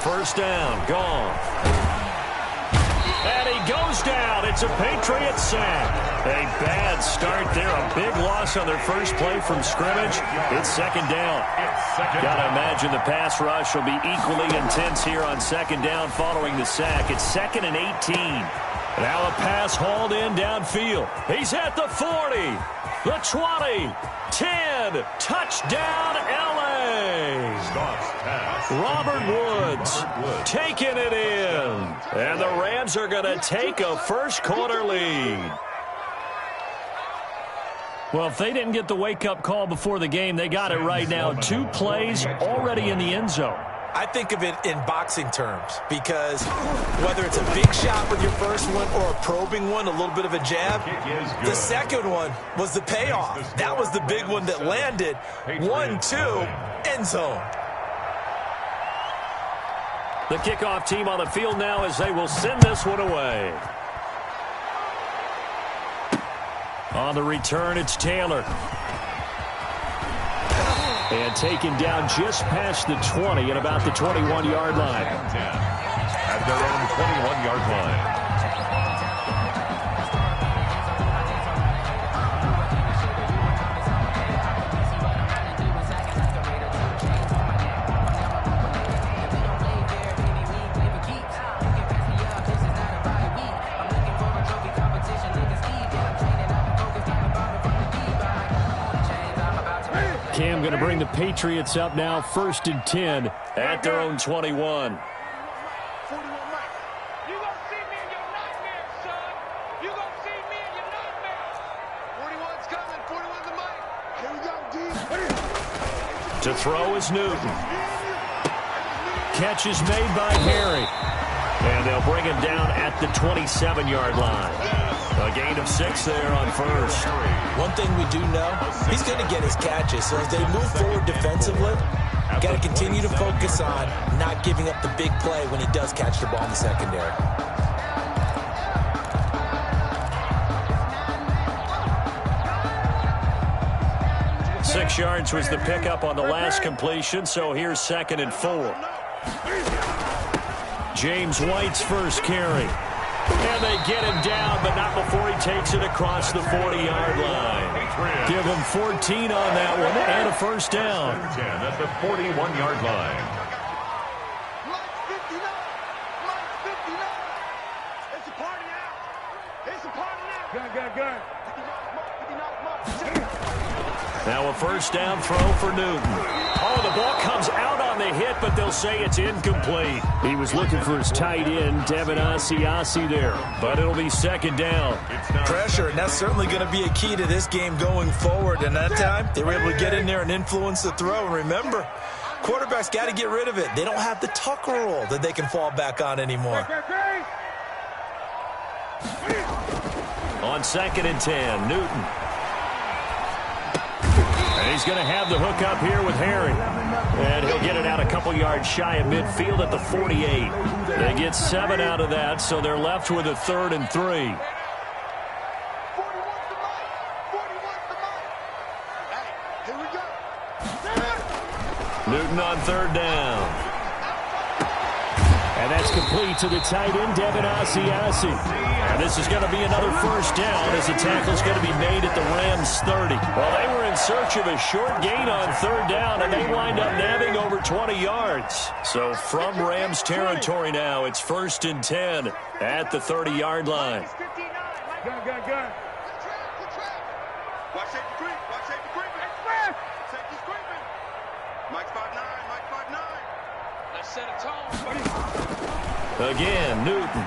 first down. Gone. And he goes down. It's a Patriots sack. A bad start there. A big loss on their first play from scrimmage. It's second down. Got to imagine the pass rush will be equally intense here on second down following the sack. It's 2nd and 18. Now a pass hauled in downfield. He's at the 40, the 20, 10. Touchdown, L.A. Robert Woods taking it in. And the Rams are going to take a first-quarter lead. Well, if they didn't get the wake-up call before the game, they got it right now. 2 plays already in the end zone. I think of it in boxing terms because whether it's a big shot with your first one or a probing one, a little bit of a jab, the second one was the payoff. That was the big one that landed. 1-2, end zone. The kickoff team on the field now as they will send this one away. On the return, it's Taylor. And taken down just past the 20 and about the 21-yard line. At their own 21-yard line. Cam going to bring the Patriots up now, 1st and 10 at their own 21. To throw is Newton. Catch is made by Harry. And they'll bring him down at the 27-yard line. A gain of 6 there on first. One thing we do know, he's going to get his catches. So as they move forward defensively, got to continue to focus on not giving up the big play when he does catch the ball in the secondary. Six yards was the pickup on the last completion, so here's 2nd and 4. James White's first carry. And they get him down, but not before he takes it across the 40-yard line. Give him 14 on that one and a first down. 10 at the 41-yard line. It's a party now. It's a party now. Good. Now a first down throw for Newton. Oh, the ball comes out on the hit, but they'll say it's incomplete. He was looking for his tight end, Devin Asiasi there, but it'll be 2nd down. Pressure, and that's certainly going to be a key to this game going forward. And that time, they were able to get in there and influence the throw. And remember, quarterbacks got to get rid of it. They don't have the tuck rule that they can fall back on anymore. On 2nd and 10, Newton. And he's going to have the hook up here with Harry. And he'll get it out a couple yards shy of midfield at the 48. They get 7 out of that, so they're left with a 3rd and 3. Newton on 3rd down. And that's complete to the tight end, Devin Asiasi. And this is going to be another first down as the tackle's going to be made at the Rams' 30. Well, they were in search of a short gain on 3rd down, and they wind up nabbing over 20 yards. So from Rams territory now, it's 1st and 10 at the 30-yard line. Good. Watch safety creep. Safety's creeping. Mike 5'9", Mike 5'9". Let's set a tone. Again, Newton.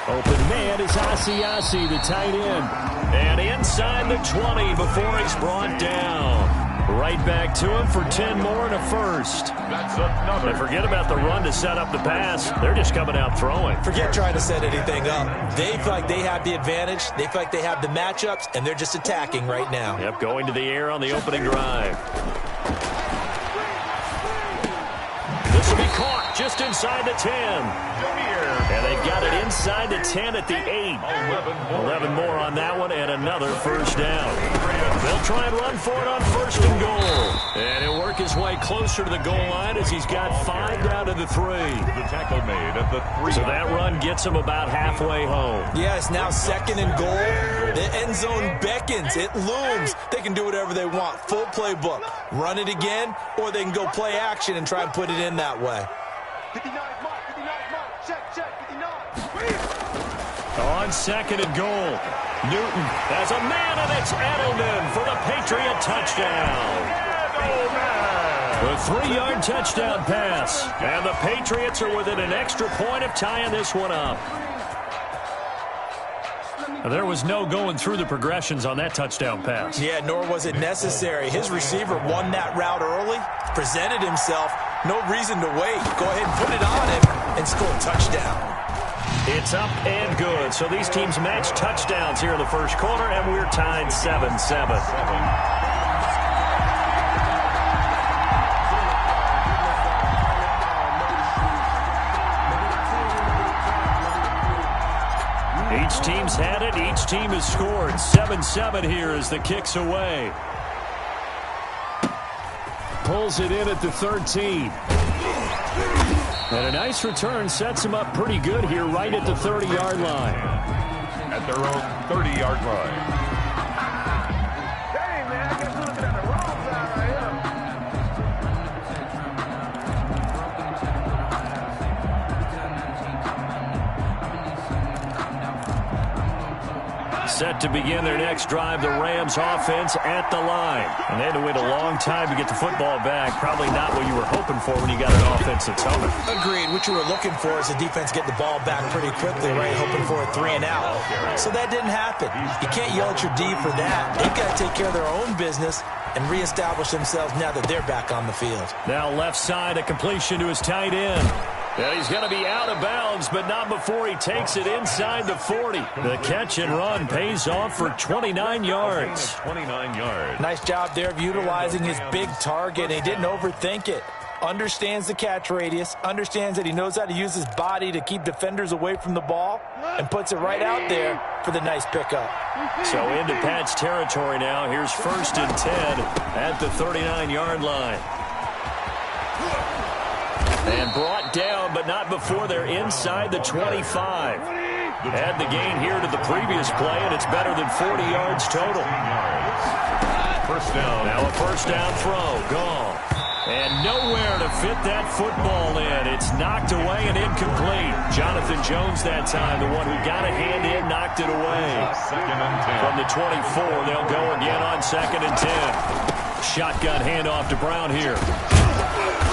Open man is Asiasi, the tight end. And inside the 20 before he's brought down. Right back to him for 10 more and a first. That's another. And forget about the run to set up the pass. They're just coming out throwing. Forget trying to set anything up. They feel like they have the advantage. They feel like they have the matchups, and they're just attacking right now. Yep, going to the air on the opening drive. This will be caught just just inside the 10. And they've got it inside the 10 at the 8. 11 more on that one, and another first down. They'll try and run for it on first and goal. And he'll work his way closer to the goal line as he's got 5 down to the 3. The tackle made at the 3. So that run gets him about halfway home. Yeah, it's now second and goal. The end zone beckons. It looms. They can do whatever they want. Full playbook. Run it again, or they can go play action and try and put it in that way. 59 mark, 59 mark. Check, 59. On second and goal, Newton has a man, and it's Edelman for the Patriot touchdown. The 3-yard touchdown pass, and the Patriots are within an extra point of tying this one up. There was no going through the progressions on that touchdown pass. Yeah, nor was it necessary. His receiver won that route early, presented himself. No reason to wait. Go ahead and put it on him and score a touchdown. It's up and good. So these teams match touchdowns here in the first quarter, and we're tied 7-7. Each team's had it. Each team has scored. 7-7 here as the kick's away. Pulls it in at the 13. And a nice return sets him up pretty good here right at the 30-yard line. At their own 30-yard line. Dang, man, I guess we're looking at the wrong side right here. Set to begin their next drive, the Rams offense at the line. And they had to wait a long time to get the football back. Probably not what you were hoping for when you got an offense that's humming. Agreed. What you were looking for is the defense get the ball back pretty quickly, right? Hoping for a 3 and out. So that didn't happen. You can't yell at your D for that. They've got to take care of their own business and reestablish themselves now that they're back on the field. Now left side, a completion to his tight end. And he's going to be out of bounds, but not before he takes it inside the 40. The catch and run pays off for 29 yards. 29 yards. Nice job there of utilizing his big target. He didn't overthink it. Understands the catch radius, understands that he knows how to use his body to keep defenders away from the ball, and puts it right out there for the nice pickup. So into Pat's territory now. Here's first and 10 at the 39-yard line. And brought down, but not before they're inside the 25. Add the gain here to the previous play, and it's better than 40 yards total. First down. Now a first down throw. Gone. And nowhere to fit that football in. It's knocked away and incomplete. Jonathan Jones that time, the one who got a hand in, knocked it away. Second and 10. From the 24, they'll go again on second and 10. Shotgun handoff to Brown here.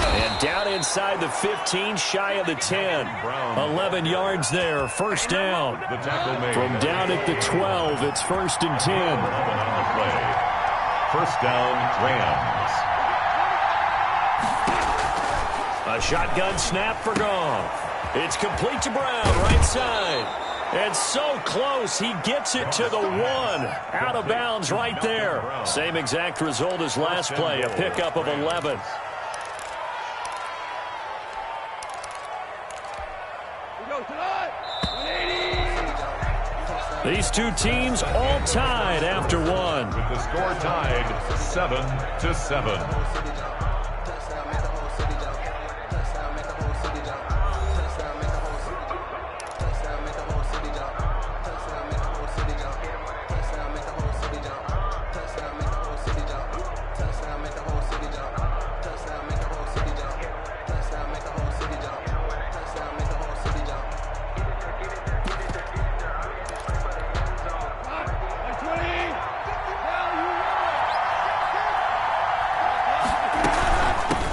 And down inside the 15, shy of the 10. 11 yards there, first down. The tackle made. From down at the 12, it's first and 10. First down, Rams. A shotgun snap for Goff. It's complete to Brown, right side. And so close, he gets it to the 1. Out of bounds right there. Same exact result as last play, a pickup of 11. These two teams all tied after one. With the score tied 7-7.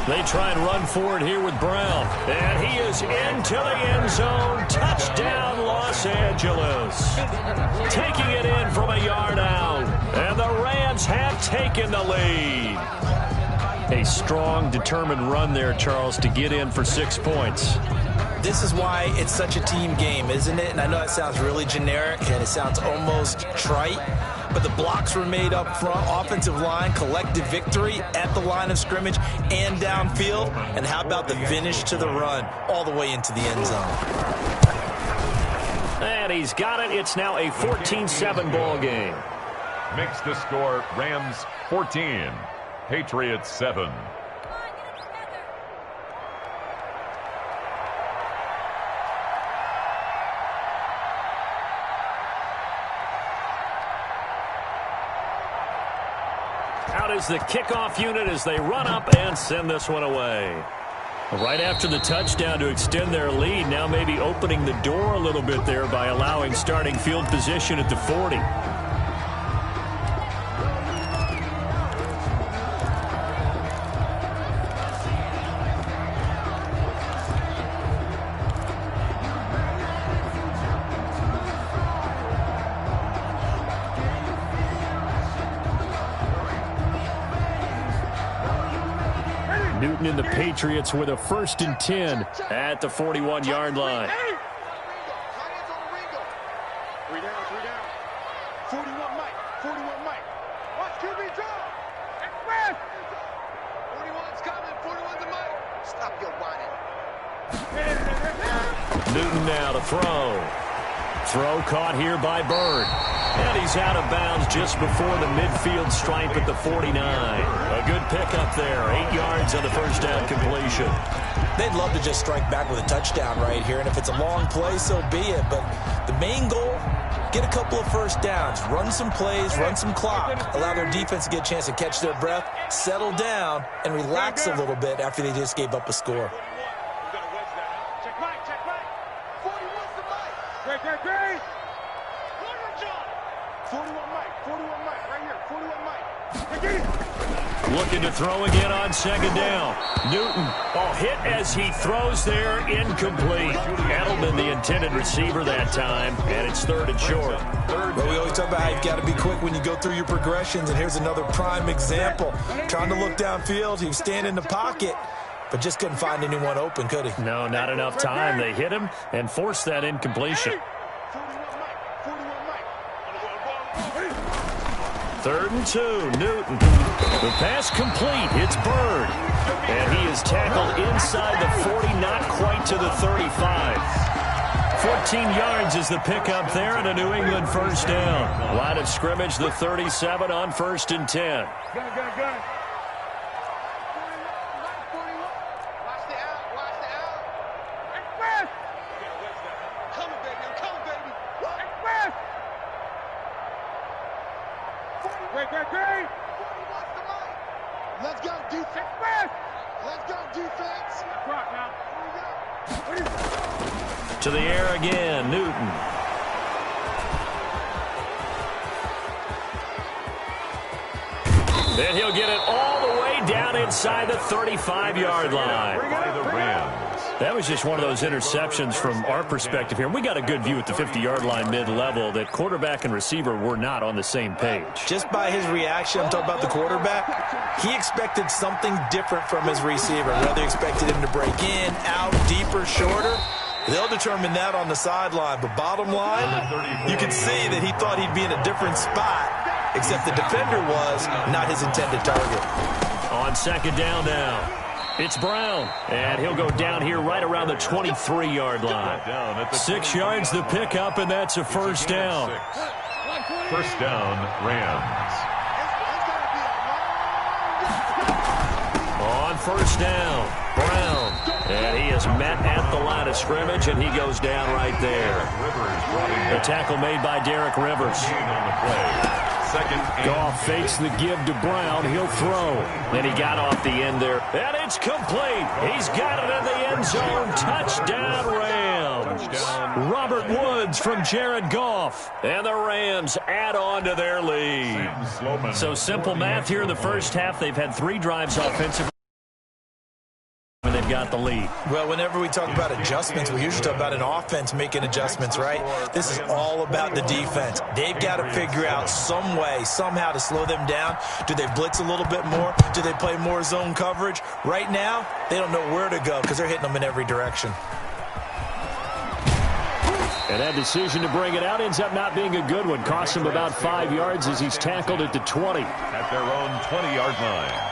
They try and run forward here with Brown. And he is into the end zone. Touchdown, Los Angeles. Taking it in from a yard out. And the Rams have taken the lead. A strong, determined run there, Charles, to get in for 6 points. This is why it's such a team game, isn't it? And I know it sounds really generic and it sounds almost trite, but the blocks were made up front. Offensive line, collective victory at the line of scrimmage and downfield. And how about the finish to the run all the way into the end zone? And he's got it. It's now a 14-7 ball game. Makes the score Rams 14, Patriots 7. Out is the kickoff unit as they run up and send this one away. Right after the touchdown to extend their lead, now maybe opening the door a little bit there by allowing starting field position at the 40. Newton and the Patriots with a 1st and 10 at the 41-yard line. 3 down. 41 Mike. Watch QB draw. Express. 41's coming. 41's the Mike. Stop your whining. Newton now to throw. Throw caught here by Bird. And he's out of bounds just before the midfield stripe at the 49. A good pickup there. 8 yards on the first down completion. They'd love to just strike back with a touchdown right here. And if it's a long play, so be it. But the main goal, get a couple of first downs. Run some plays, run some clock. Allow their defense to get a chance to catch their breath, settle down, and relax a little bit after they just gave up a score. Check Mike. 41's the Mike. Great. 41 Mike. Right here. 41 Mike. Looking to throw again on 2nd down. Newton, hit as he throws there, incomplete. Edelman, the intended receiver that time, and it's 3rd and short. Well, we always talk about how you've got to be quick when you go through your progressions, and here's another prime example. Trying to look downfield, he was standing in the pocket, but just couldn't find anyone open, could he? No, not enough time. They hit him and forced that incompletion. 3rd and 2, Newton. The pass complete. It's Bird. And he is tackled inside the 40, not quite to the 35. 14 yards is the pickup there and a New England 1st down. Line of scrimmage, the 37 on 1st and 10. Gun. Watch the out. Express. Coming, baby. Express. Great. 41's the Mike. Let's go, defense. Rock now. Here we go. To the air again, Newton. Then he'll get it all the way down inside the 35-yard line. By the Rams. That was just one of those interceptions from our perspective here. We got a good view at the 50-yard line mid-level that quarterback and receiver were not on the same page. Just by his reaction, I'm talking about the quarterback, he expected something different from his receiver. Whether he expected him to break in, out, deeper, shorter, they'll determine that on the sideline. But bottom line, you can see that he thought he'd be in a different spot, except the defender was not his intended target. On 2nd down now. It's Brown, and he'll go down here right around the 23-yard line. 6 yards the pickup, and that's a 1st down. 1st down, Rams. On 1st down, Brown. And he is met at the line of scrimmage, and he goes down right there. The tackle made by Derek Rivers. Goff fakes the give to Brown. He'll throw. And he got off the end there. And it's complete. He's got it in the end zone. Touchdown, Rams. Robert Woods from Jared Goff. And the Rams add on to their lead. So simple math here in the first half. They've had 3 drives offensively. And they've got the lead. Well, whenever we talk about adjustments, we usually talk about an offense making adjustments, right? This is all about the defense. They've got to figure out some way, somehow to slow them down. Do they blitz a little bit more? Do they play more zone coverage? Right now, they don't know where to go because they're hitting them in every direction. And that decision to bring it out ends up not being a good one. Costs him about 5 yards as he's tackled at the 20. At their own 20-yard line.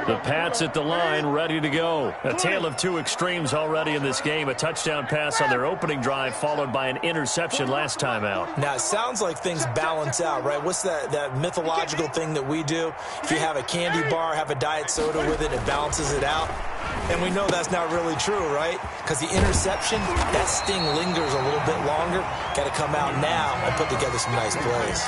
The Pats at the line, ready to go. A tale of two extremes already in this game. A touchdown pass on their opening drive, followed by an interception last time out. Now, it sounds like things balance out, right? What's that mythological thing that we do? If you have a candy bar, have a diet soda with it, it balances it out. And we know that's not really true, right? Because the interception, that sting lingers a little bit longer. Got to come out now and put together some nice plays.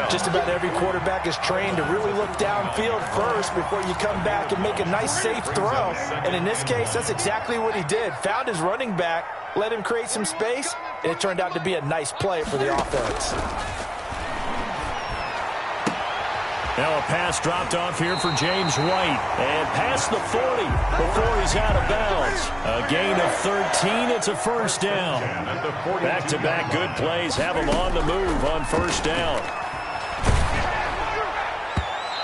Just about every quarterback is trained to really look downfield first before you come back and make a nice, safe throw. And in this case, that's exactly what he did. Found his running back, let him create some space, and it turned out to be a nice play for the offense. Now a pass dropped off here for James White. And past the 40 before he's out of bounds. A gain of 13. It's a first down. Back-to-back good plays have him on the move on first down.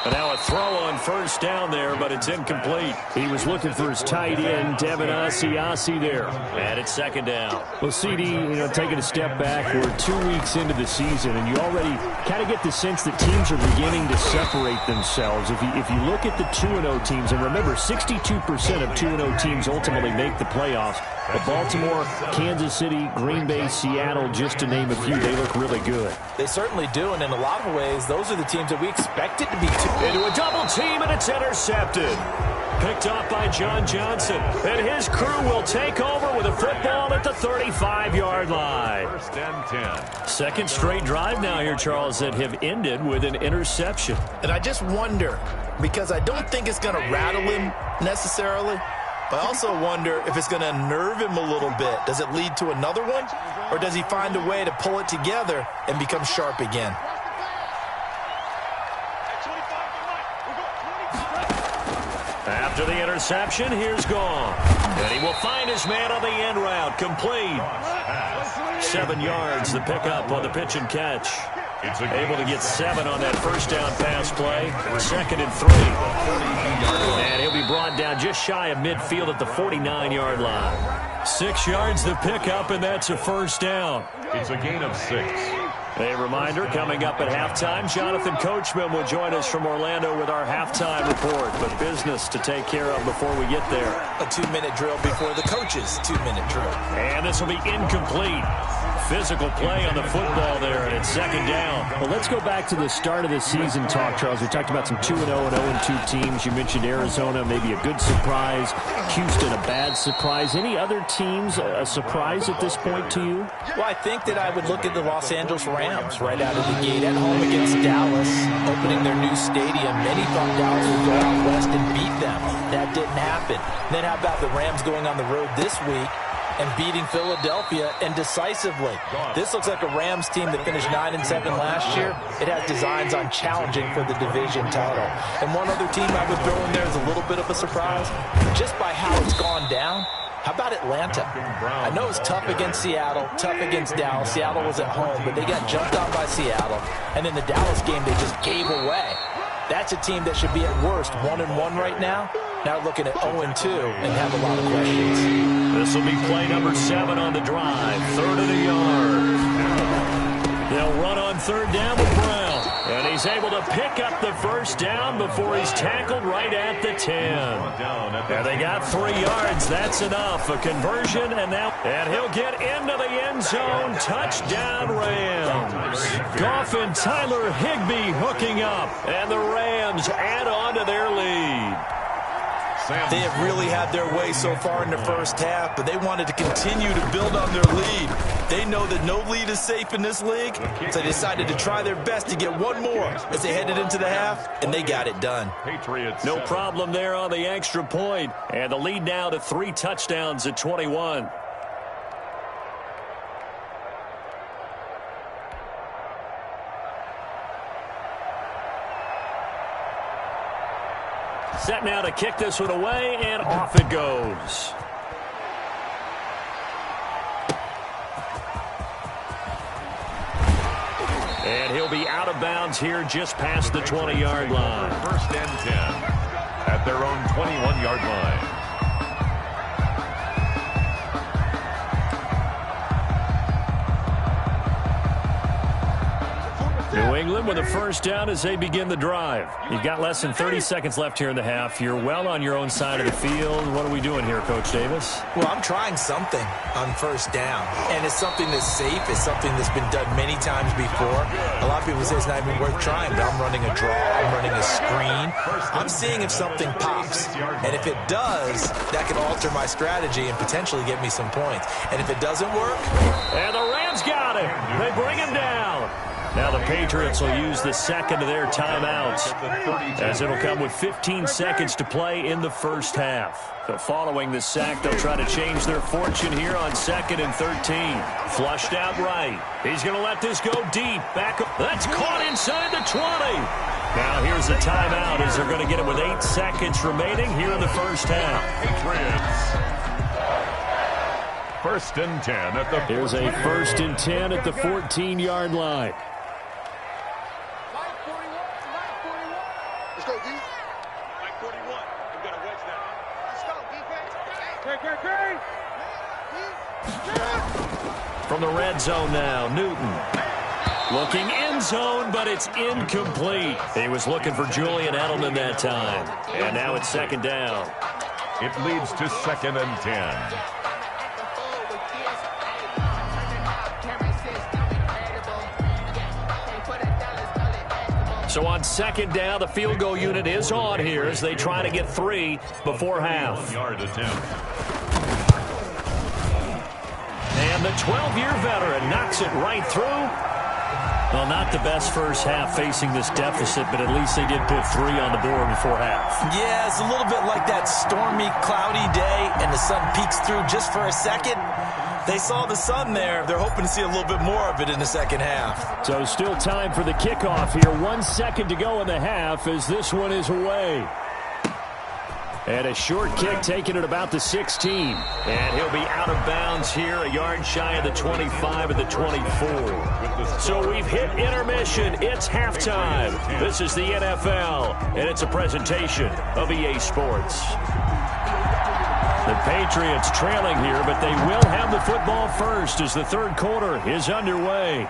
And now a throw on first down there, but it's incomplete. He was looking for his tight end, Devin Asiasi there. And it's second down. Well, CD, taking a step back, we're 2 weeks into the season, and you already kind of get the sense that teams are beginning to separate themselves. If you look at the 2-0 teams, and remember, 62% of 2-0 teams ultimately make the playoffs. But Baltimore, Kansas City, Green Bay, Seattle, just to name a few, they look really good. They certainly do, and in a lot of ways, those are the teams that we expected to be into a double team, and it's intercepted. Picked off by John Johnson. And his crew will take over with a football at the 35-yard line. First and 10. Second straight drive now here, Charles, that have ended with an interception. And I just wonder, because I don't think it's going to rattle him necessarily, but I also wonder if it's going to unnerve him a little bit. Does it lead to another one? Or does he find a way to pull it together and become sharp again? After the interception, here's Gone. And he will find his man on the end route. Complete. 7 yards, the pickup on the pitch and catch. Able to get 7 on that first down pass play. 2nd and 3. And he'll be brought down just shy of midfield at the 49-yard line. 6 yards the pickup, and that's a first down. It's a gain of 6. A reminder, coming up at halftime, Jonathan Coachman will join us from Orlando with our halftime report. But business to take care of before we get there. A 2-minute drill before the coach's 2-minute drill. And this will be incomplete. Physical play on the football there, and it's second down. Well, let's go back to the start of the season talk, Charles. We talked about some 2-0 and 0-2 teams. You mentioned Arizona, maybe a good surprise. Houston, a bad surprise. Any other teams a surprise at this point to you? Well, I think that I would look at the Los Angeles Rams right out of the gate at home against Dallas, opening their new stadium. Many thought Dallas would go out west and beat them. That didn't happen. Then how about the Rams going on the road this week and beating Philadelphia and decisively? This looks like a Rams team that finished 9-7 last year. It has designs on challenging for the division title. And one other team I would throw in there is a little bit of a surprise. Just by how it's gone down, how about Atlanta? I know it's tough against Seattle, tough against Dallas. Seattle was at home, but they got jumped on by Seattle. And in the Dallas game, they just gave away. That's a team that should be at worst 1-1 right now. Now looking at 0-2 and have a lot of questions. This will be play number 7 on the drive. 3rd of the yard. They'll run on 3rd down with Brown. And he's able to pick up the first down before he's tackled right at the 10. And they got 3 yards. That's enough. A conversion, and he'll get into the end zone. Touchdown, Rams. Goff and Tyler Higbee hooking up. And the Rams add on to their lead. They have really had their way so far in the first half, but they wanted to continue to build on their lead. They know that no lead is safe in this league, so they decided to try their best to get one more as they headed into the half, and they got it done. No problem there on the extra point, and the lead now to 3 touchdowns at 21. Set now to kick this one away, and off it goes. And he'll be out of bounds here just past the 20-yard line. First and 10 at their own 21-yard line. New England with a first down as they begin the drive. You've got less than 30 seconds left here in the half. You're well on your own side of the field. What are we doing here, Coach Davis? Well, I'm trying something on first down, and it's something that's safe. It's something that's been done many times before. A lot of people say it's not even worth trying, but I'm running a draw. I'm running a screen. I'm seeing if something pops, and if it does, that could alter my strategy and potentially get me some points. And if it doesn't work... And the Rams got it. They bring him down. Now the Patriots will use the second of their timeouts, as it'll come with 15 seconds to play in the first half. So following the sack, they'll try to change their fortune here on 2nd and 13. Flushed out right. He's going to let this go deep. Back up. That's caught inside the 20. Now here's the timeout as they're going to get it with 8 seconds remaining here in the first half. First and 10 at the... Here's a first and 10 at the 14-yard line. Let's go, D. Mike 41. We've got to wedge that. Let's go, defense. From the red zone now, Newton. Looking end zone, but it's incomplete. He was looking for Julian Edelman that time. And now it's second down. It leads to 2nd and 10. So on second down, the field goal unit is on here as they try to get 3 before half. And the 12-year veteran knocks it right through. Well, not the best first half facing this deficit, but at least they did put 3 on the board before half. Yeah, it's a little bit like that stormy, cloudy day, and the sun peeks through just for a second. They saw the sun there. They're hoping to see a little bit more of it in the second half. So still time for the kickoff here. 1 second to go in the half as this one is away. And a short kick taken at about the 16. And he'll be out of bounds here, a yard shy of the 25 of the 24. So we've hit intermission. It's halftime. This is the NFL, and it's a presentation of EA Sports. The Patriots trailing here, but they will have the football first as the third quarter is underway.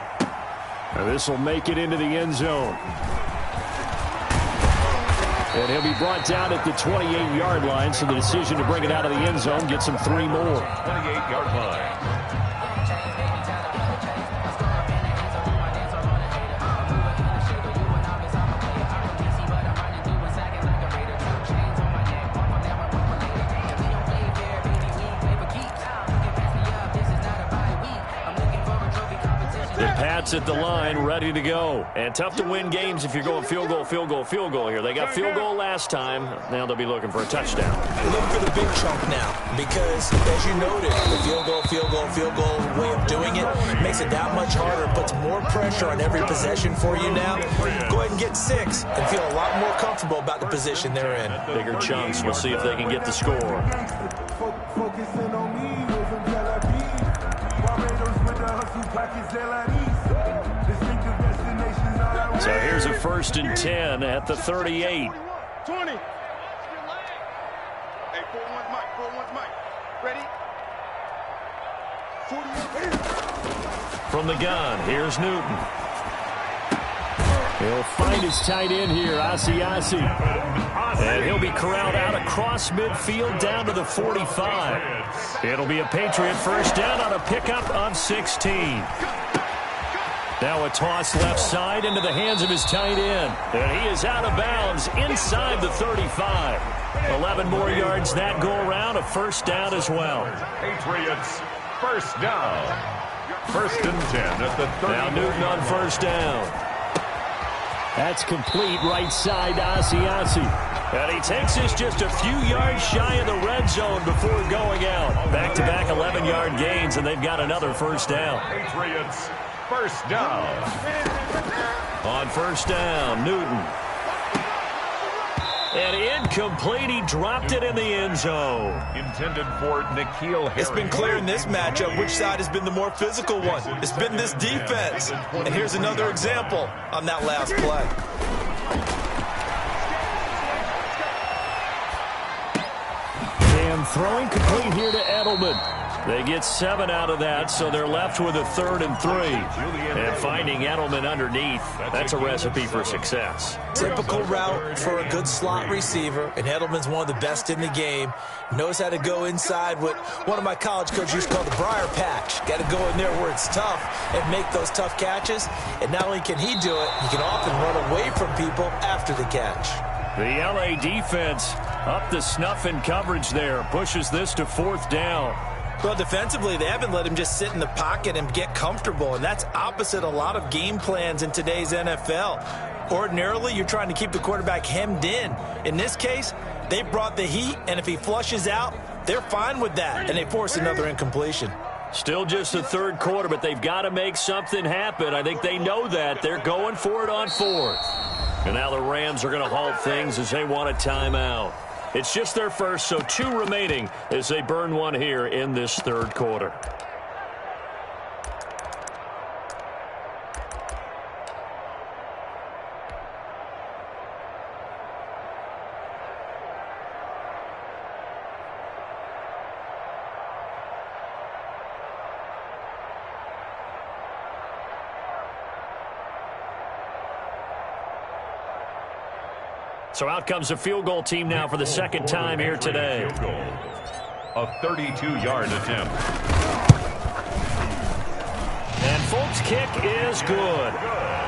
Now this will make it into the end zone. And he'll be brought down at the 28-yard line, so the decision to bring it out of the end zone gets him 3 more. 28-yard line. Pats at the line, ready to go. And tough to win games if you're going field goal, field goal, field goal here. They got field goal last time. Now they'll be looking for a touchdown. Look for the big chunk now because, as you noted, the field goal way of doing it makes it that much harder, puts more pressure on every possession for you now. Go ahead and get 6 and feel a lot more comfortable about the position they're in. Bigger chunks. We'll see if they can get the score. So here's a first and 10 at the 38. 20. Hey, 4-1's Mike. 4-1's Mike. Ready? 41. From the gun, here's Newton. He'll find his tight end here, Asiasi. And he'll be corralled out across midfield down to the 45. It'll be a Patriot first down on a pickup of 16. Now a toss left side into the hands of his tight end. And he is out of bounds inside the 35. 11 more yards that go around, a first down as well. Patriots, first down. First and 10 at the 30. Now Newton on first down. That's complete right side to Asiasi. And he takes us just a few yards shy of the red zone before going out. Back-to-back 11-yard gains, and they've got another first down. Patriots, first down. On first down, Newton. And incomplete. He dropped it in the end zone. Intended for N'Keal Harry. It's been clear in this matchup which side has been the more physical one. It's been this defense. And here's another example on that last play. And throwing complete here to Edelman. They get 7 out of that, so they're left with a 3rd and 3. And finding Edelman underneath, that's a recipe for success. Typical route for a good slot receiver, and Edelman's one of the best in the game. Knows how to go inside what one of my college coaches used to call the briar patch. Got to go in there where it's tough and make those tough catches. And not only can he do it, he can often run away from people after the catch. The LA defense up the snuff in coverage there. Pushes this to 4th down. Well, defensively, they haven't let him just sit in the pocket and get comfortable, and that's opposite a lot of game plans in today's NFL. Ordinarily, you're trying to keep the quarterback hemmed in. In this case, they brought the heat, and if he flushes out, they're fine with that, and they force another incompletion. Still just the 3rd quarter, but they've got to make something happen. I think they know that. They're going for it on 4th. And now the Rams are going to halt things as they want a timeout. It's just their first, so 2 remaining as they burn one here in this 3rd quarter. So out comes the field goal team now for the 2nd time here today. A 32-yard attempt. And Folk's kick is good.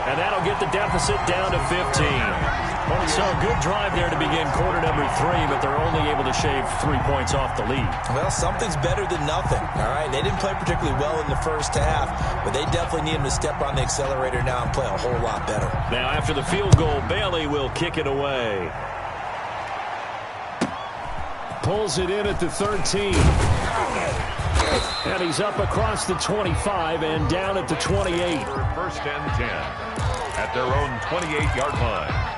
And that'll get the deficit down to 15. So a good drive there to begin quarter number 3, but they're only able to shave 3 points off the lead. Well, something's better than nothing, all right? They didn't play particularly well in the first half, but they definitely need him to step on the accelerator now and play a whole lot better. Now, after the field goal, Bailey will kick it away. Pulls it in at the 13. And he's up across the 25 and down at the 28. 1st and 10 at their own 28-yard line.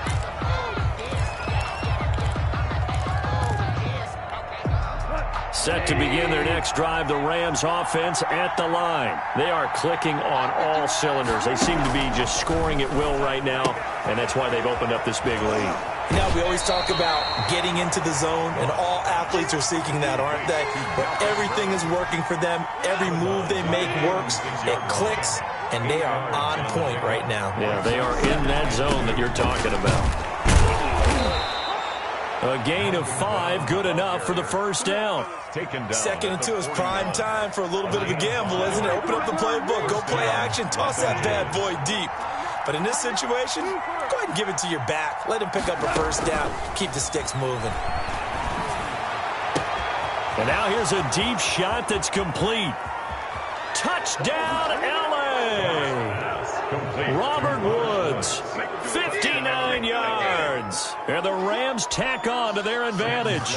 Set to begin their next drive, the Rams offense at the line. They are clicking on all cylinders. They seem to be just scoring at will right now, and that's why they've opened up this big lead. Now, we always talk about getting into the zone, and all athletes are seeking that, aren't they? But everything is working for them. Every move they make works. It clicks, and they are on point right now. Yeah, they are in that zone that you're talking about. A gain of 5, good enough for the 1st down. 2nd and 2 is prime time for a little bit of a gamble, isn't it? Open up the playbook, go play action, toss that bad boy deep. But in this situation, go ahead and give it to your back. Let him pick up a 1st down. Keep the sticks moving. And now here's a deep shot that's complete. Touchdown, L.A. Robert Woods, 59 yards. And the Rams tack on to their advantage.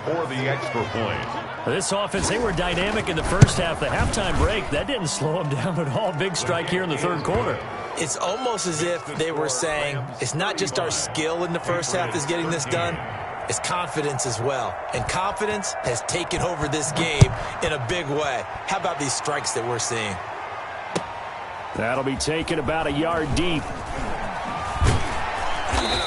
For the extra point. This offense, they were dynamic in the first half. The halftime break, that didn't slow them down at all. Big strike here in the 3rd quarter. It's almost as if they were saying, it's not just our skill in the first half that's getting this done, it's confidence as well. And confidence has taken over this game in a big way. How about these strikes that we're seeing? That'll be taken about a yard deep.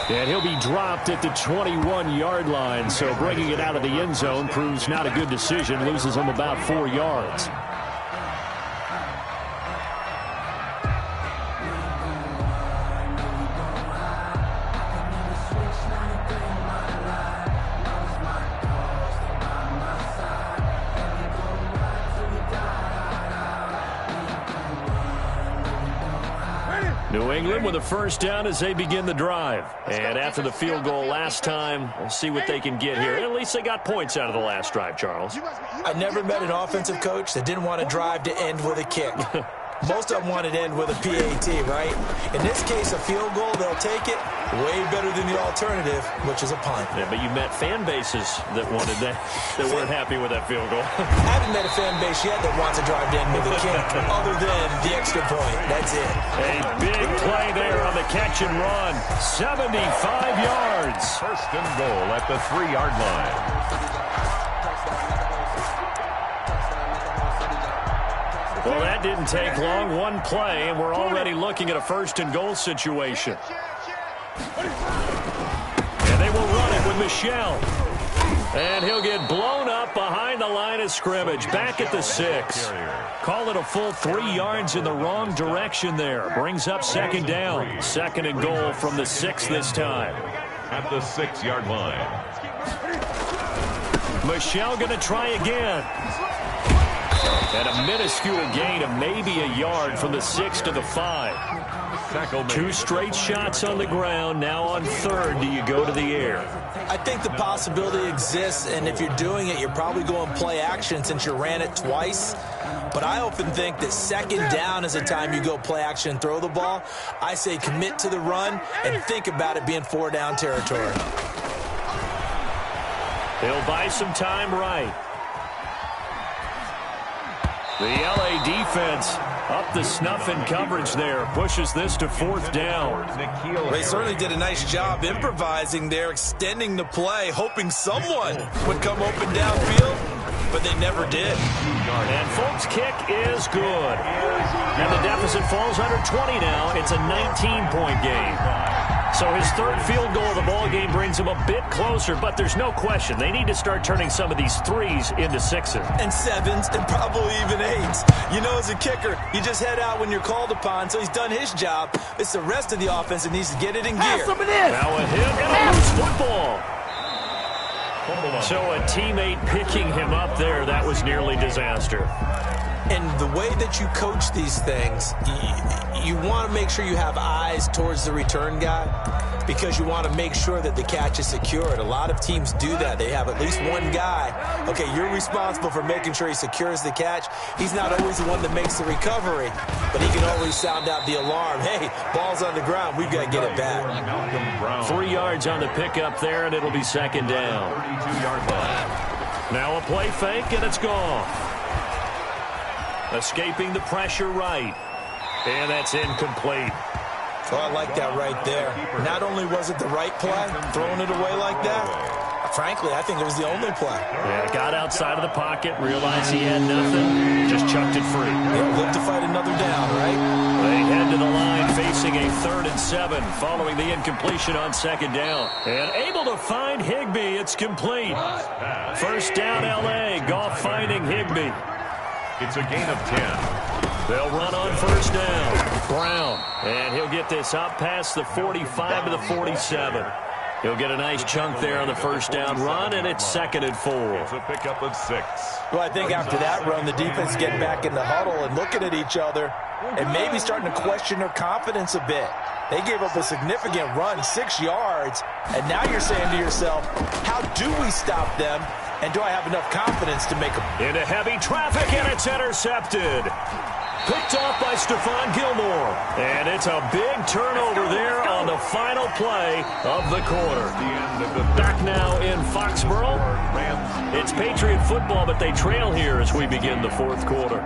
And he'll be dropped at the 21-yard line. So bringing it out of the end zone proves not a good decision. Loses him about 4 yards. New England with a 1st down as they begin the drive. And after the field goal last time, we'll see what they can get here. At least they got points out of the last drive, Charles. I never met an offensive coach that didn't want a drive to end with a kick. Most of them want it to end with a PAT, right? In this case, a field goal, they'll take it. Way better than the alternative, which is a punt. Yeah, but you met fan bases that wanted that weren't happy with that field goal. I haven't met a fan base yet that wants to drive in with a kick other than the extra point. That's it. A big play there on the catch and run. 75 yards. First and goal at the 3-yard line. Well, that didn't take long. One play, and we're already looking at a first and goal situation. And they will run it with Michel. And he'll get blown up behind the line of scrimmage. Back at the 6. Call it a full 3 yards in the wrong direction there. Brings up second down. Second and goal from the 6 this time. At the 6-yard line. Michel going to try again. And a minuscule gain of maybe a yard from the 6 to the 5. 2 straight shots on the ground. Now on third, do you go to the air? I think the possibility exists, and if you're doing it, you're probably going play action since you ran it twice. But I often think that second down is the time you go play action and throw the ball. I say commit to the run and think about it being 4-down territory. He'll buy some time right. The LA defense up the snuff in coverage there. Pushes this to 4th down. They certainly did a nice job improvising there, extending the play, hoping someone would come open downfield, but they never did. And Folk's kick is good. And the deficit falls under 20 now. It's a 19-point game. So his third field goal of the ball game brings him a bit closer, but there's no question they need to start turning some of these 3s into 6s. And 7s and probably even 8s. You know, as a kicker, you just head out when you're called upon, so he's done his job. It's the rest of the offense that needs to get it in gear. Now a hit and a loose football. So a teammate picking him up there, that was nearly disaster. And the way that you coach these things, you want to make sure you have eyes towards the return guy because you want to make sure that the catch is secured. A lot of teams do that. They have at least one guy. Okay, you're responsible for making sure he secures the catch. He's not always the one that makes the recovery, but he can always sound out the alarm. Hey, ball's on the ground. We've got to get it back. 3 yards on the pickup there, and it'll be second down. 32-yard line. Now a play fake, and it's gone. Escaping the pressure right. And that's incomplete. Oh, I like that right there. Not only was it the right play, throwing it away like that, frankly, I think it was the only play. Yeah, got outside of the pocket, realized he had nothing, just chucked it free. He'll live to fight another down, right? They head to the line facing a 3rd and 7 following the incompletion on second down. And able to find Higbee. It's complete. First down, L.A. Goff finding Higbee. It's a gain of 10. They'll run on first down. Brown. And he'll get this up past the 45 to the 47. He'll get a nice chunk there on the first down run, and it's 2nd and 4. It's a pickup of 6. Well, I think after that run, the defense getting back in the huddle and looking at each other and maybe starting to question their confidence a bit. They gave up a significant run, 6 yards, and now you're saying to yourself, how do we stop them? And do I have enough confidence to make them? Into heavy traffic, and it's intercepted. Picked off by Stephon Gilmore. And it's a big turnover there on the final play of the quarter. Back now in Foxborough. It's Patriot football, but they trail here as we begin the 4th quarter.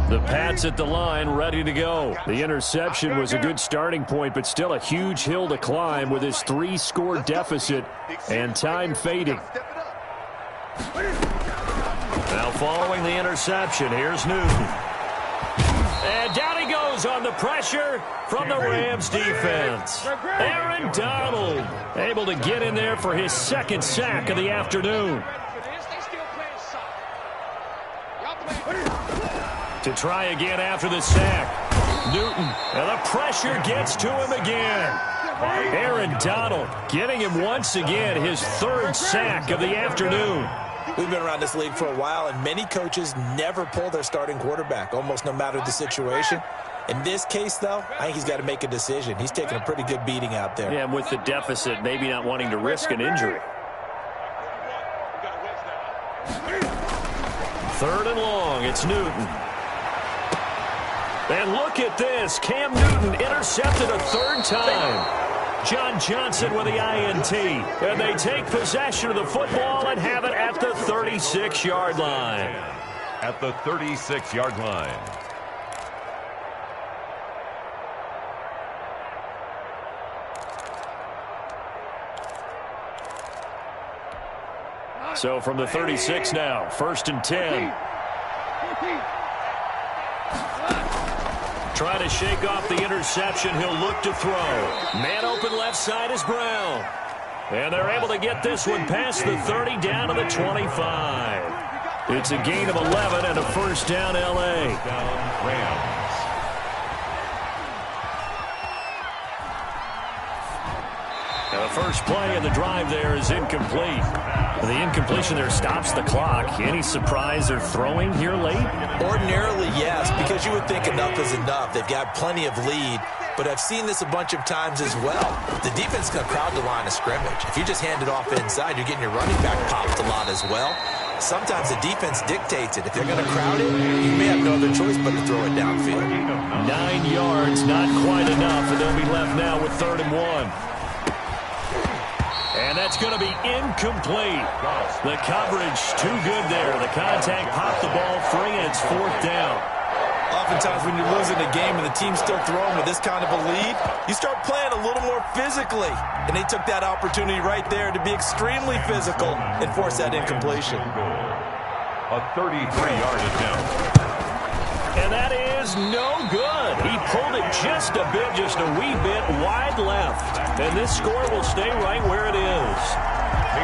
The Pats at the line, ready to go. The interception was a good starting point, but still a huge hill to climb with his 3-score deficit and time fading. Now following the interception, here's Newton. And down he goes on the pressure from the Rams defense. Aaron Donald able to get in there for his 2nd sack of the afternoon. To try again after the sack. Newton, and the pressure gets to him again. Aaron Donald getting him once again his third sack of the afternoon. We've been around this league for a while, and many coaches never pull their starting quarterback, almost no matter the situation. In this case, though, I think he's got to make a decision. He's taking a pretty good beating out there. Yeah, and with the deficit, maybe not wanting to risk an injury. Third and long, it's Newton. And look at this. Cam Newton intercepted a third time. John Johnson with the INT. And they take possession of the football and have it at the 36-yard line. At the 36-yard line. So from the 36 now, 1st and 10. Trying to shake off the interception. He'll look to throw. Man open left side is Brown. And they're able to get this one past the 30 down to the 25. It's a gain of 11 and a first down L.A. Rams. The first play of the drive there is incomplete. The incompletion there stops the clock. Any surprise they're throwing here late? Ordinarily, yes, because you would think enough is enough. They've got plenty of lead, but I've seen this a bunch of times as well. The defense is going to crowd the line of scrimmage. If you just hand it off inside, you're getting your running back popped a lot as well. Sometimes the defense dictates it. If they're going to crowd it, you may have no other choice but to throw it downfield. 9 yards, not quite enough, and they'll be left now with 3rd and 1. And that's going to be incomplete. The coverage too good there. The contact popped the ball free, and it's 4th down. Oftentimes when you're losing a game and the team's still throwing with this kind of a lead, you start playing a little more physically. And they took that opportunity right there to be extremely physical and force that incompletion. A 33-yard attempt. And that is no good. He pulled it just a wee bit wide left. And this score will stay right where it is.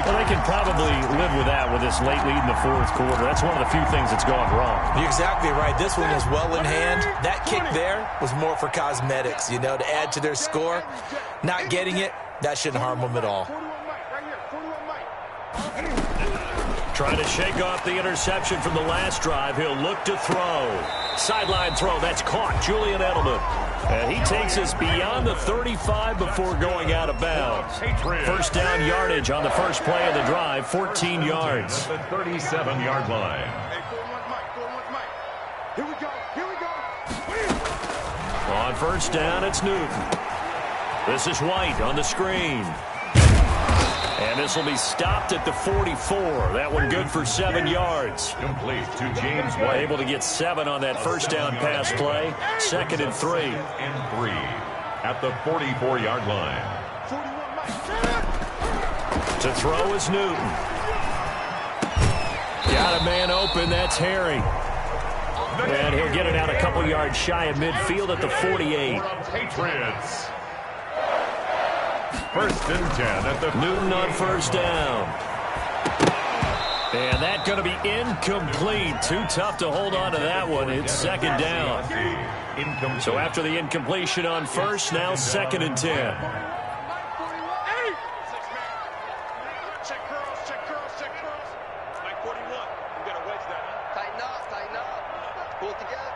Well, they can probably live with that with this late lead in the 4th quarter. That's one of the few things that's gone wrong. You're exactly right. This one was well in hand. That kick there was more for cosmetics, you know, to add to their score. Not getting it, that shouldn't harm them at all. Trying to shake off the interception from the last drive. He'll look to throw. Sideline throw. That's caught. Julian Edelman. And he takes us beyond the 35 before going out of bounds. First down yardage on the first play of the drive. 14 yards. The 37-yard line. Here we go. On first down, it's Newton. This is White on the screen. And this will be stopped at the 44. That one good for 7 yards. Complete to James White. Able to get 7 on that first down pass play. 2nd and 3. And 3 at the 44-yard line. To throw is Newton. Got a man open. That's Harry. And he'll get it out a couple yards shy of midfield at the 48. Patriots. 1st and 10 at the Newton on first down. And that's going to be incomplete. Too tough to hold on to that one. It's 2nd down. So after the incompletion on first, now 2nd and 10. Check curls. Mike 41. You got to wedge that. Tighten up. Pull it together.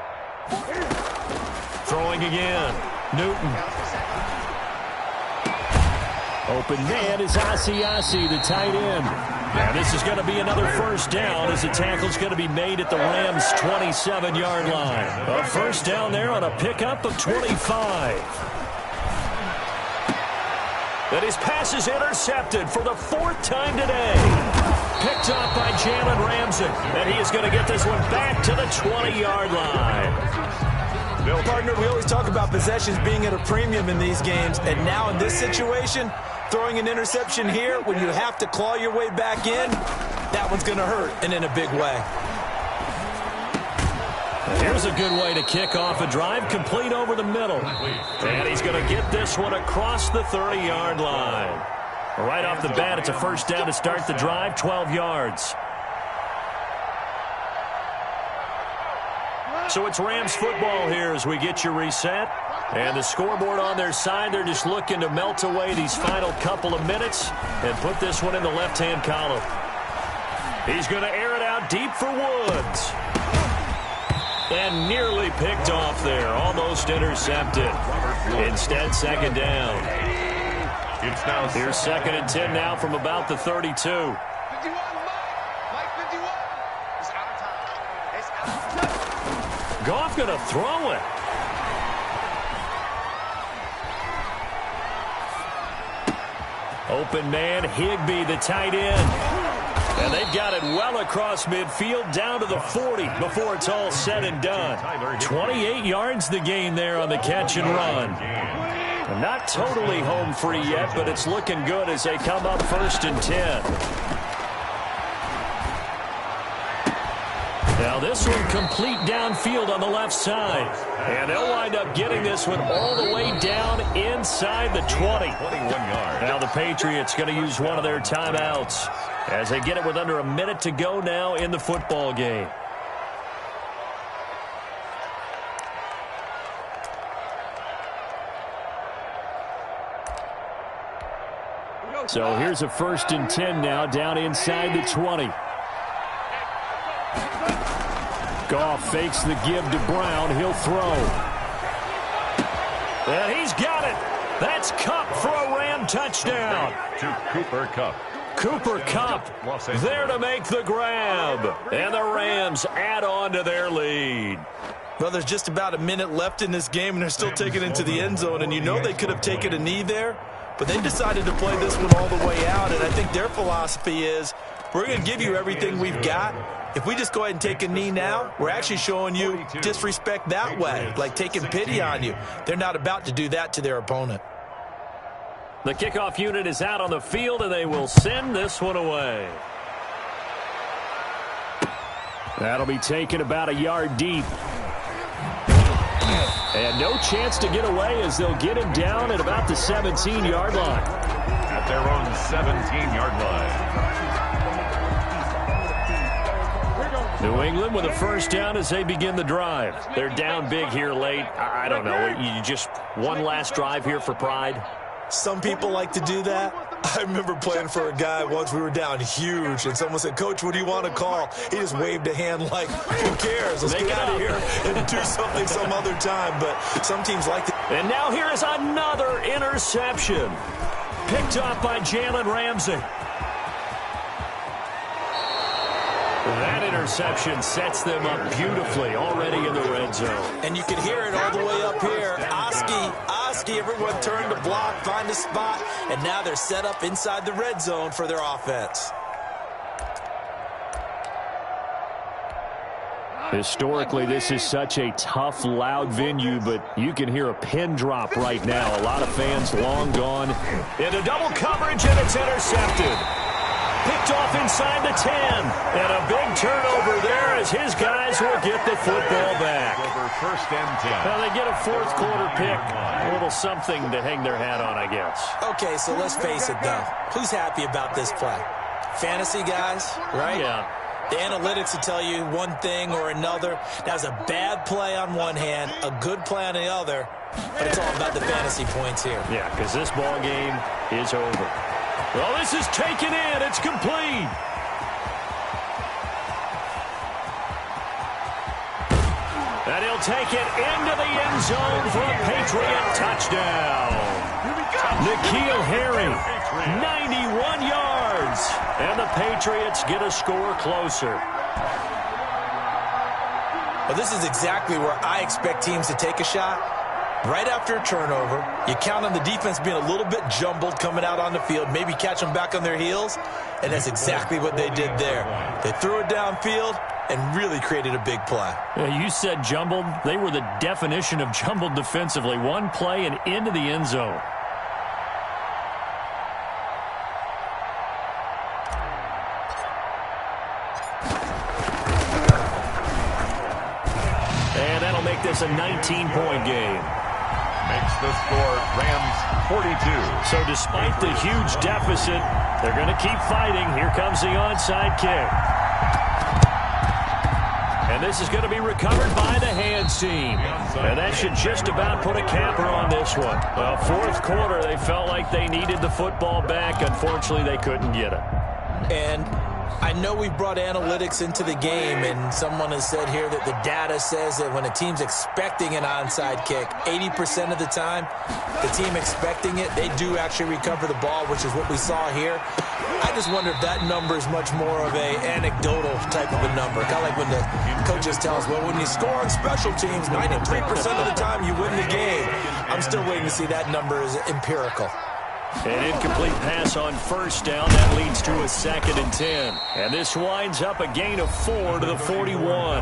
Throwing again. Newton. Open man is Asiasi, the tight end. And this is going to be another first down as the tackle's going to be made at the Rams' 27-yard line. A first down there on a pickup of 25. That his pass is intercepted for the 4th time today. Picked off by Jalen Ramsey. And he is going to get this one back to the 20-yard line. Partner, we always talk about possessions being at a premium in these games, and now in this situation, throwing an interception here when you have to claw your way back in, that one's going to hurt, and in a big way. Here's a good way to kick off a drive, complete over the middle. And he's going to get this one across the 30-yard line. Right off the bat, it's a first down to start the drive, 12 yards. So it's Rams football here as we get you reset. And the scoreboard on their side, they're just looking to melt away these final couple of minutes and put this one in the left-hand column. He's going to air it out deep for Woods. And nearly picked off there. Almost intercepted. Instead, second down. It's now Here's 2nd and 10 now from about the 32. 51, Mike 51. It's out of time. It's out of time. Goff going to throw it. Open man, Higbee, the tight end. And they've got it well across midfield down to the 40 before it's all said and done. 28 yards the gain there on the catch and run. Not totally home free yet, but it's looking good as they come up 1st and 10. Now this one complete downfield on the left side. And they'll wind up getting this one all the way down inside the 20. 21 yards. Now the Patriots going to use one of their timeouts as they get it with under a minute to go now in the football game. So here's a 1st and 10 now down inside the 20. Goff fakes the give to Brown. He'll throw. And he's got it. That's Kupp for a Ram touchdown. To Cooper Kupp. Cooper Kupp there to make the grab. And the Rams add on to their lead. Well, there's just about a minute left in this game, and they're still taking it into the end zone. And you know they could have taken a knee there, but they decided to play this one all the way out. And I think their philosophy is, we're going to give you everything we've got. If we just go ahead and take a knee now, we're actually showing you disrespect that way, like taking pity on you. They're not about to do that to their opponent. The kickoff unit is out on the field, and they will send this one away. That'll be taken about a yard deep. And no chance to get away as they'll get him down at about the 17-yard line. At their own 17-yard line. New England with a 1st down as they begin the drive. They're down big here late. I don't know. You just one last drive here for pride? Some people like to do that. I remember playing for a guy once. We were down huge, and someone said, "Coach, what do you want to call?" He just waved a hand like, who cares? Let's get out of here and do something some other time. But some teams like to. And now here is another interception. Picked off by Jalen Ramsey. That interception sets them up beautifully already in the red zone. And you can hear it all the way up here. Oski, everyone turned to block, find a spot, and now they're set up inside the red zone for their offense. Historically, this is such a tough, loud venue, but you can hear a pin drop right now. A lot of fans long gone. Into double coverage, and it's intercepted. Picked off inside the 10. And a big turnover there as his guys will get the football back. Over 1st and 10. Well, they get a 4th quarter pick. A little something to hang their hat on, I guess. Okay, so let's face it, though. Who's happy about this play? Fantasy guys, right? Yeah. The analytics will tell you one thing or another. That was a bad play on one hand, a good play on the other, but it's all about the fantasy points here. Yeah, because this ball game is over. Well, this is taken in. It's complete. And he'll take it into the end zone for a Patriot touchdown. N'Keal Harry, 91 yards. And the Patriots get a score closer. Well, this is exactly where I expect teams to take a shot. Right after a turnover, you count on the defense being a little bit jumbled coming out on the field, maybe catch them back on their heels, and that's exactly what they did there. They threw it downfield and really created a big play. Yeah, you said jumbled. They were the definition of jumbled defensively. One play and into the end zone. And that'll make this a 19-point game. Makes the score Rams 42. So despite the huge deficit, they're going to keep fighting. Here comes the onside kick. And this is going to be recovered by the hands team. And that should just about put a capper on this one. Well, fourth quarter, they felt like they needed the football back. Unfortunately, they couldn't get it. And I know we brought analytics into the game, and someone has said here that the data says that when a team's expecting an onside kick, 80% of the time, the team expecting it, they do actually recover the ball, which is what we saw here. I just wonder if that number is much more of a anecdotal type of a number. Kind of like when the coaches tell us, well, when you score on special teams, 93% of the time you win the game. I'm still waiting to see that number is empirical. An incomplete pass on first down. That leads to a 2nd and 10. And this winds up a gain of 4 to the 41.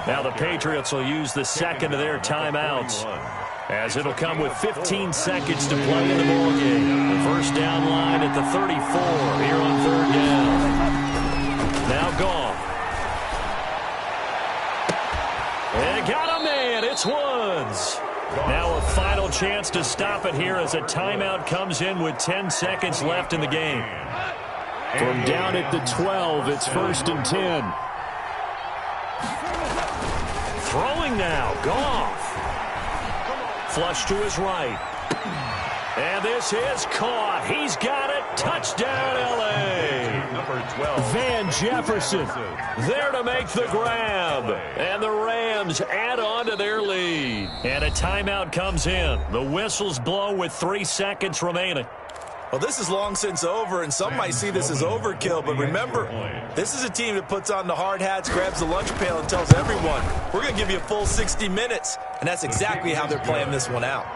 Now the Patriots will use the second of their timeouts, as it'll come with 15 seconds to play in the ballgame. The first down line at the 34 here on 3rd down. Now gone. And got a man. It's Woods. Now a final chance to stop it here as a timeout comes in with 10 seconds left in the game. From down at the 12, it's 1st and 10. Throwing now, Goff. Flush to his right. And this is caught. He's got it. Touchdown, L.A. Van Jefferson there to make the grab. And the Rams add on to their lead. And a timeout comes in. The whistles blow with 3 seconds remaining. Well, this is long since over, and some might see this as overkill. But remember, this is a team that puts on the hard hats, grabs the lunch pail, and tells everyone, we're going to give you a full 60 minutes. And that's exactly how they're playing this one out.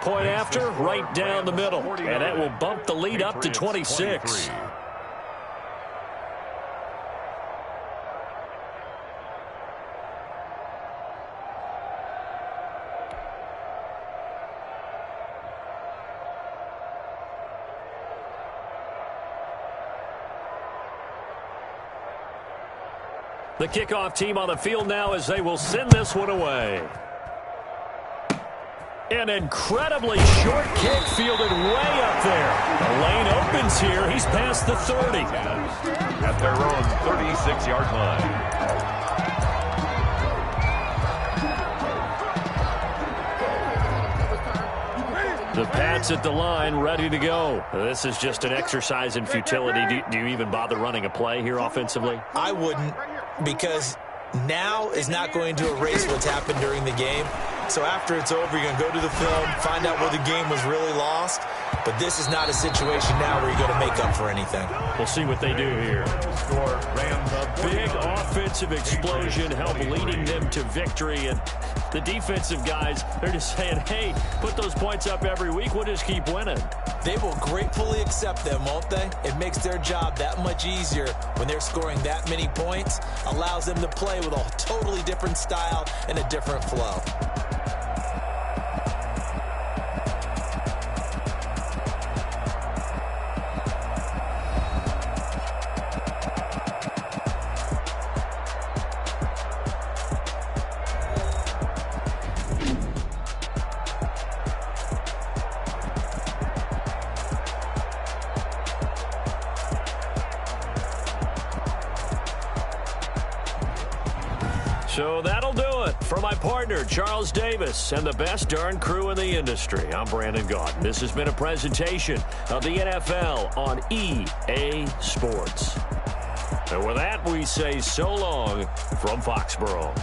Point after, right down the middle. And that will bump the lead up to 26. The kickoff team on the field now as they will send this one away. An incredibly short kick fielded way up there. The lane opens here. He's past the 30. At their own 36-yard line. The Pats at the line, ready to go. This is just an exercise in futility. Do you even bother running a play here offensively? I wouldn't, because now is not going to erase what's happened during the game. So after it's over, you're going to go to the film, find out where the game was really lost. But this is not a situation now where you're going to make up for anything. We'll see what they do here. A big offensive explosion helped leading them to victory. And the defensive guys, they're just saying, hey, put those points up every week. We'll just keep winning. They will gratefully accept them, won't they? It makes their job that much easier when they're scoring that many points. Allows them to play with a totally different style and a different flow. So that'll do it. For my partner, Charles Davis, and the best darn crew in the industry, I'm Brandon Gaudin. This has been a presentation of the NFL on EA Sports. And with that, we say so long from Foxborough.